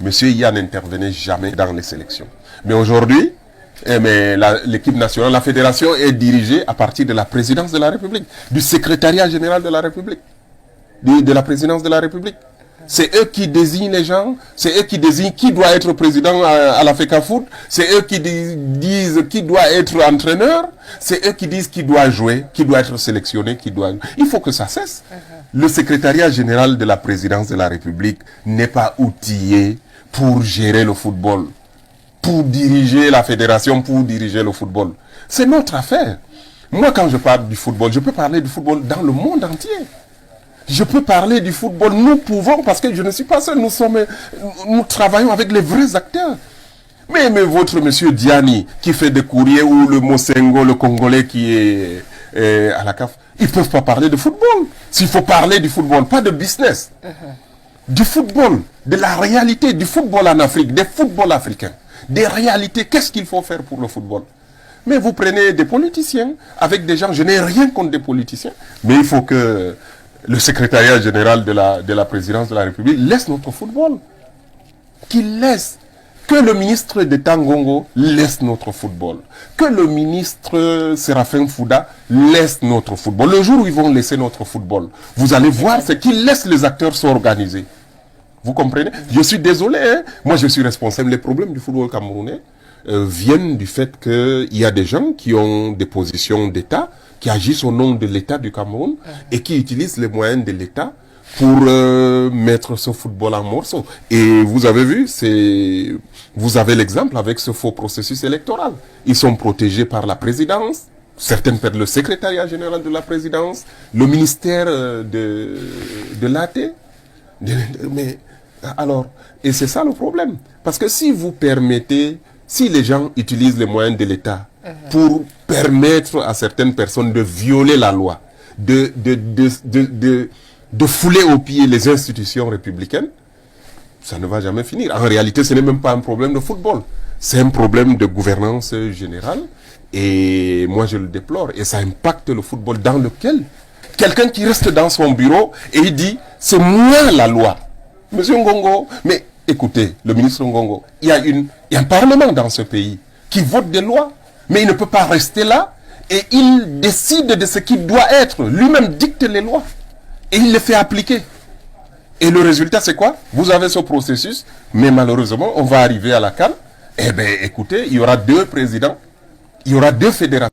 Monsieur Iya n'intervenait jamais dans les sélections. Mais aujourd'hui, l'équipe nationale, la fédération est dirigée à partir de la présidence de la République, du secrétariat général de la République, de la présidence de la République. C'est eux qui désignent les gens, c'est eux qui désignent qui doit être président à la FECAFOOT, c'est eux qui disent qui doit être entraîneur, c'est eux qui disent qui doit jouer, qui doit être sélectionné, qui doit... Il faut que ça cesse. Le secrétariat général de la présidence de la République n'est pas outillé pour gérer le football, pour diriger la fédération, pour diriger le football. C'est notre affaire. Moi, quand je parle du football, je peux parler du football dans le monde entier. Je peux parler du football, nous pouvons, parce que je ne suis pas seul, nous travaillons avec les vrais acteurs. Mais votre monsieur Diani, qui fait des courriers, ou le Mosengo, le Congolais qui est à la CAF, ils ne peuvent pas parler de football. S'il faut parler du football, pas de business. Du football, de la réalité du football en Afrique, des footballs africains. Des réalités, qu'est-ce qu'il faut faire pour le football? Mais vous prenez des politiciens, avec des gens, je n'ai rien contre des politiciens, mais il faut que le secrétariat général de la présidence de la République laisse notre football. Qu'il laisse. Que le ministre d'État Ngongo laisse notre football. Que le ministre Séraphin Fouda laisse notre football. Le jour où ils vont laisser notre football, vous allez voir, c'est qu'ils laissent les acteurs s'organiser. Vous comprenez? Je suis désolé, hein? Moi je suis responsable. Les problèmes du football camerounais viennent du fait qu'il y a des gens qui ont des positions d'État, qui agissent au nom de l'État du Cameroun et qui utilisent les moyens de l'État pour mettre ce football en morceaux. Et vous avez vu, vous avez l'exemple avec ce faux processus électoral. Ils sont protégés par la présidence, certaines par le secrétariat général de la présidence, le ministère de l'AT. Mais alors, et c'est ça le problème. Parce que si vous permettez, si les gens utilisent les moyens de l'État pour permettre à certaines personnes de violer la loi, de fouler aux pieds les institutions républicaines, ça ne va jamais finir. En réalité, ce n'est même pas un problème de football. C'est un problème de gouvernance générale. Et moi, je le déplore. Et ça impacte le football dans lequel quelqu'un qui reste dans son bureau et il dit, c'est moi la loi. Monsieur Ngongo, mais écoutez, le ministre Ngongo, il y a un parlement dans ce pays qui vote des lois, mais il ne peut pas rester là et il décide de ce qui doit être. Lui-même dicte les lois et il les fait appliquer. Et le résultat, c'est quoi? Vous avez ce processus, mais malheureusement, on va arriver à la CAN. Eh bien, écoutez, il y aura 2 présidents, il y aura 2 fédérations.